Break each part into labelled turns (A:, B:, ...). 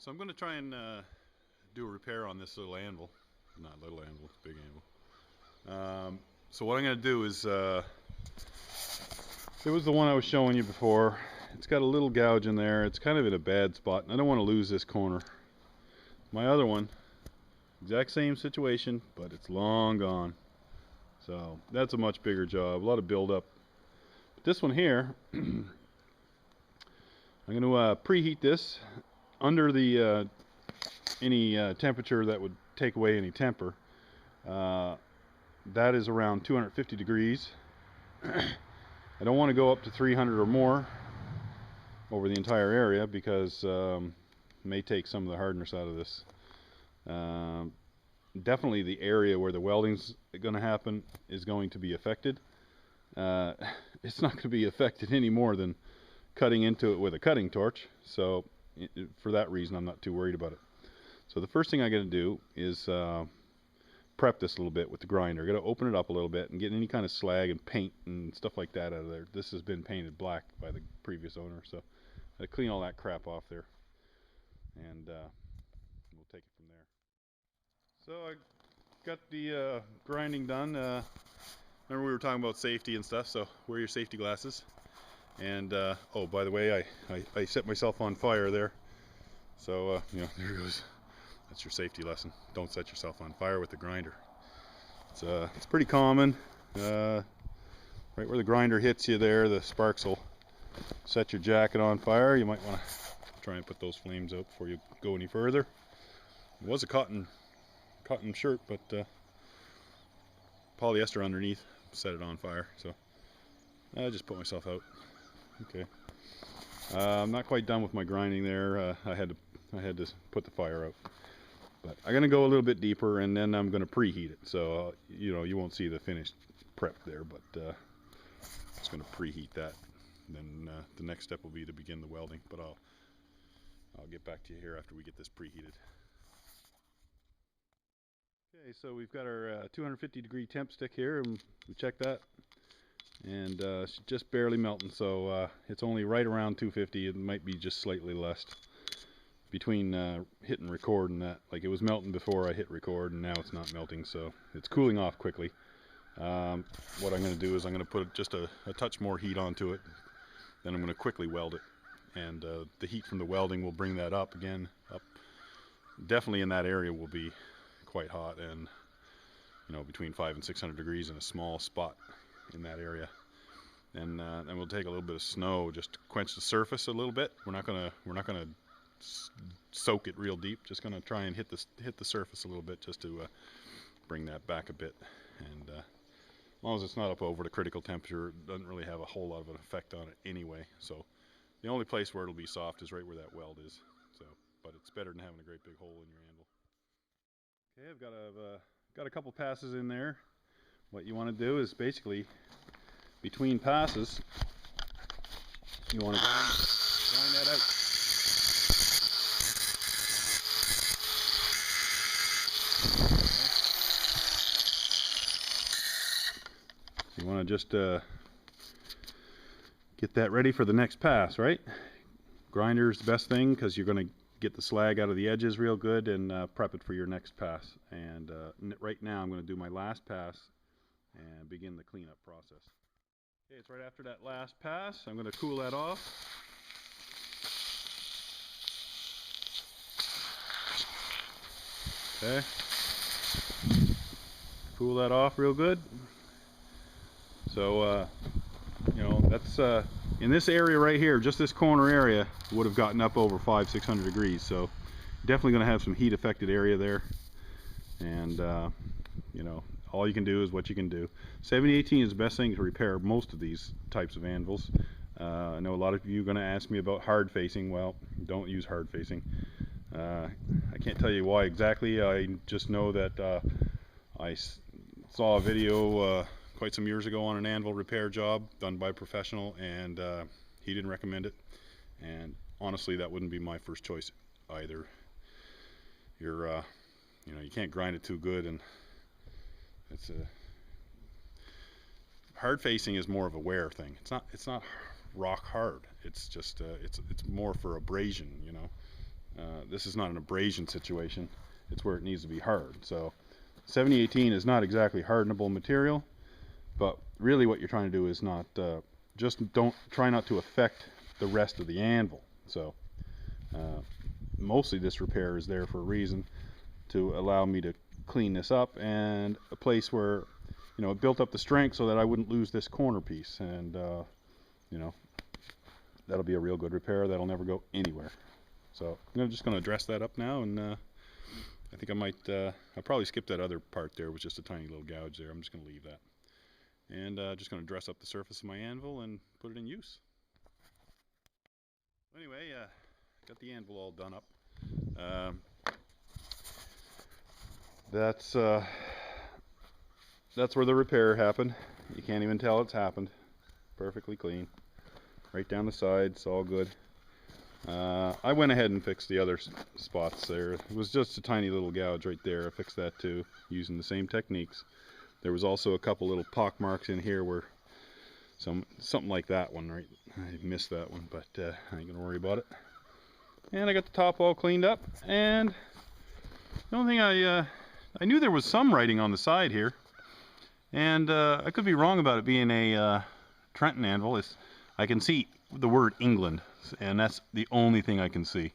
A: So I'm going to try and do a repair on this little anvil. Not little anvil, it's big anvil. So what I'm going to do is, it was the one I was showing you before. It's got a little gouge in there. It's kind of in a bad spot, and I don't want to lose this corner. My other one, exact same situation, but it's long gone. So that's a much bigger job, a lot of build up. But this one here, I'm going to preheat this under the any temperature that would take away any temper. That is around 250 degrees. I don't want to go up to 300 or more over the entire area because it may take some of the hardness out of this. Definitely the area where the welding's going to happen is going to be affected. It's not going to be affected any more than cutting into it with a cutting torch, so for that reason I'm not too worried about it. So the first thing I got to do is prep this a little bit with the grinder. Got to open it up a little bit and get any kind of slag and paint and stuff like that out of there. This has been painted black by the previous owner, so I clean all that crap off there, and we'll take it from there. So I got the grinding done. Remember we were talking about safety and stuff, so wear your safety glasses. And oh, by the way, I set myself on fire there. So you know, there goes. That's your safety lesson. Don't set yourself on fire with the grinder. It's pretty common. Right where the grinder hits you there, the sparks will set your jacket on fire. You might want to try and put those flames out before you go any further. It was a cotton shirt, but polyester underneath set it on fire. So I just put myself out. Okay. I'm not quite done with my grinding there. I had to put the fire out. But I'm going to go a little bit deeper, and then I'm going to preheat it. So, you know, you won't see the finished prep there, but it's going to preheat that. And then the next step will be to begin the welding, but I'll get back to you here after we get this preheated. Okay, so we've got our 250 degree temp stick here, and we checked that. And it's just barely melting, so it's only right around 250. It might be just slightly less between hitting record and that. Like, it was melting before I hit record, and now it's not melting, so it's cooling off quickly. What I'm going to do is I'm going to put just a touch more heat onto it, then I'm going to quickly weld it, and the heat from the welding will bring that up again. Definitely in that area will be quite hot, and you know, between 500 and 600 degrees in a small spot in that area. And then we'll take a little bit of snow just to quench the surface a little bit. We're not gonna soak it real deep. Just gonna try and hit the surface a little bit just to bring that back a bit. And as long as it's not up over the critical temperature, it doesn't really have a whole lot of an effect on it anyway. So the only place where it'll be soft is right where that weld is. So, but it's better than having a great big hole in your anvil. Okay, I've got a couple passes in there. What you want to do is basically, between passes, you want to grind that out. You want to just get that ready for the next pass, right? Grinder's the best thing because you're going to get the slag out of the edges real good and prep it for your next pass. And right now I'm going to do my last pass and begin the cleanup process. Okay, it's right after that last pass. I'm going to cool that off. Okay. Cool that off real good. So, you know, that's in this area right here, just this corner area would have gotten up over 500-600 degrees. So definitely going to have some heat affected area there. And you know, all you can do is what you can do. 7018 is the best thing to repair most of these types of anvils. I know a lot of you are going to ask me about hard facing. Well, don't use hard facing. I can't tell you why exactly. I just know that I saw a video quite some years ago on an anvil repair job done by a professional, and he didn't recommend it. And honestly, that wouldn't be my first choice either. You know, you can't grind it too good, and it's hard facing is more of a wear thing. It's not rock hard. It's just it's more for abrasion, you know. This is not an abrasion situation. It's where it needs to be hard. So 7018 is not exactly hardenable material, but really what you're trying to do is not try not to affect the rest of the anvil. So mostly this repair is there for a reason, to allow me to clean this up, and a place where, you know, it built up the strength so that I wouldn't lose this corner piece, and you know, that'll be a real good repair. That'll never go anywhere. So I'm just going to dress that up now, and I think I might, I'll probably skip that other part there with just a tiny little gouge there. I'm just going to leave that. And just going to dress up the surface of my anvil and put it in use. Anyway, got the anvil all done up. That's where the repair happened. You can't even tell it's happened. Perfectly clean. Right down the sides, all good. I went ahead and fixed the other spots there. It was just a tiny little gouge right there. I fixed that too, using the same techniques. There was also a couple little pock marks in here where something like that one, right? I missed that one, but I ain't gonna worry about it. And I got the top all cleaned up, and the only thing I knew there was some writing on the side here, and I could be wrong about it being a Trenton anvil. I can see the word England, and that's the only thing I can see.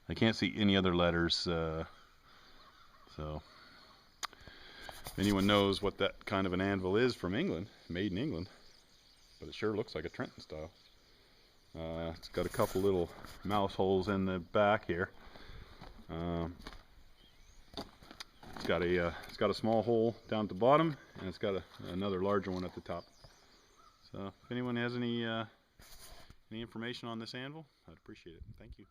A: I can't see any other letters, so if anyone knows what that kind of an anvil is from England, made in England, but it sure looks like a Trenton style. It's got a couple little mouse holes in the back here. It's got a small hole down at the bottom, and it's got another larger one at the top. So if anyone has any information on this anvil, I'd appreciate it. Thank you.